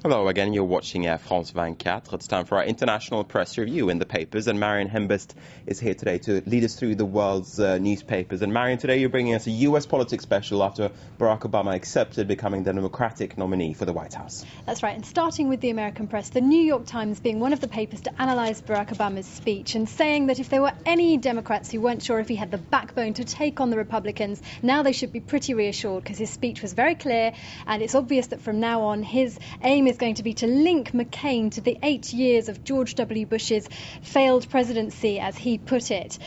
Hello again, you're watching France 24. It's time for our international press review in the papers, and Marion Hembest is here today to lead us through the world's newspapers. And Marion, today you're bringing us a US politics special after Barack Obama accepted becoming the Democratic nominee for the White House. That's right, and starting with the American press, the New York Times being one of the papers to analyse Barack Obama's speech and saying that if there were any Democrats who weren't sure if he had the backbone to take on the Republicans, now they should be pretty reassured because his speech was very clear, and it's obvious that from now on his aim is going to be to link McCain to the 8 years of George W. Bush's failed presidency, as he put it.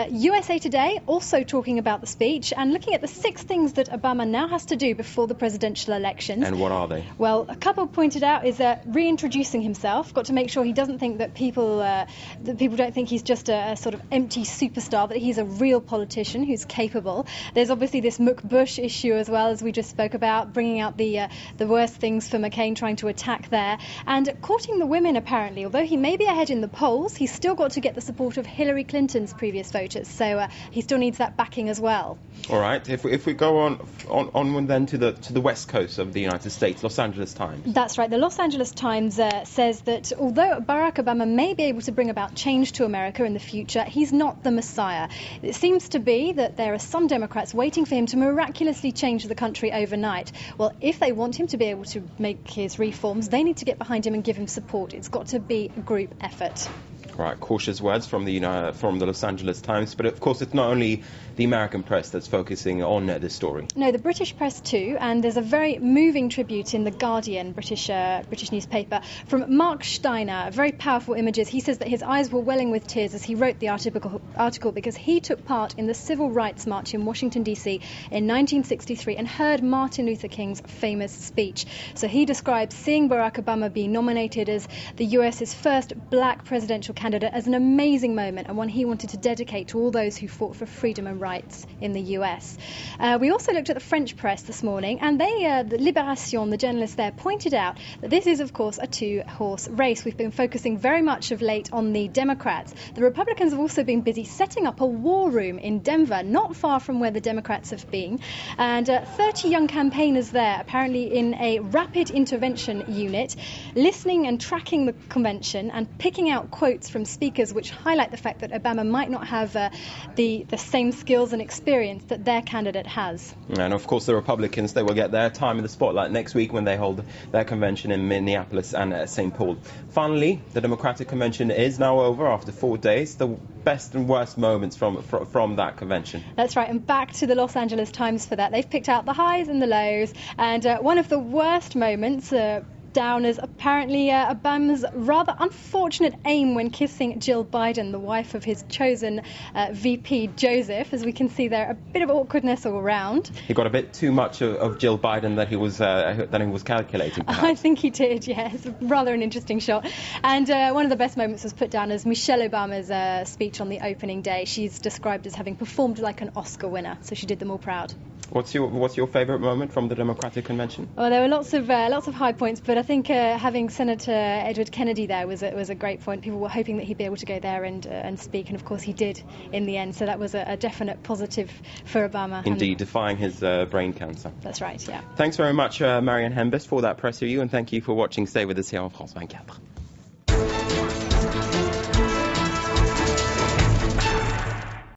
USA Today also talking about the speech and looking at the 6 things that Obama now has to do before the presidential elections. And what are they? Well, a couple pointed out is reintroducing himself. Got to make sure he doesn't think that people don't think he's just a sort of empty superstar, that he's a real politician who's capable. There's obviously this McBush issue as well, as we just spoke about, bringing out the worst things for McCain, trying to attack there, and courting the women apparently. Although he may be ahead in the polls, he's still got to get the support of Hillary Clinton's previous voters, so he still needs that backing as well. All right, if we go on then to the west coast of the United States, Los Angeles Times. That's right. The Los Angeles Times says that although Barack Obama may be able to bring about change to America in the future, he's not the Messiah. It seems to be that there are some Democrats waiting for him to miraculously change the country overnight. Well, if they want him to be able to make his reforms, they need to get behind him and give him support. It's got to be a group effort. Right, cautious words from the Los Angeles Times, but of course it's not only the American press that's focusing on this story. No, the British press too, and there's a very moving tribute in the Guardian, British newspaper, from Mark Steiner. Very powerful images. He says that his eyes were welling with tears as he wrote the article because he took part in the Civil Rights March in Washington D.C. in 1963 and heard Martin Luther King's famous speech. So he describes seeing Barack Obama be nominated as the US's first black presidential candidate as an amazing moment, and one he wanted to dedicate to all those who fought for freedom and rights in the US. We also looked at the French press this morning, and the Libération, the journalist there, pointed out that this is, of course, a 2-horse race. We've been focusing very much of late on the Democrats. The Republicans have also been busy setting up a war room in Denver, not far from where the Democrats have been, and 30 young campaigners there, apparently in a rapid intervention unit, listening and tracking the convention and picking out quotes from speakers which highlight the fact that Obama might not have the same skills and experience that their candidate has. And of course the Republicans, they will get their time in the spotlight next week when they hold their convention in Minneapolis and St. Paul. Finally, the Democratic convention is now over after 4 days. The best and worst moments from that convention. That's right, and back to the Los Angeles Times for that. They've picked out the highs and the lows, and one of the worst moments down as apparently Obama's rather unfortunate aim when kissing Jill Biden, the wife of his chosen VP Joseph. As we can see there, a bit of awkwardness all around. He got a bit too much of Jill Biden that he was calculating, perhaps. I think he did, yes. Rather an interesting shot. And one of the best moments was put down as Michelle Obama's speech on the opening day. She's described as having performed like an Oscar winner, so she did them all proud. What's your favourite moment from the Democratic convention? Well, there were lots of high points, but I think having Senator Edward Kennedy there was a great point. People were hoping that he'd be able to go there and speak, and of course he did in the end. So that was a definite positive for Obama. Indeed, defying his brain cancer. That's right, yeah. Thanks very much, Marion Hembest, for that press review, and thank you for watching. Stay with us here on France 24.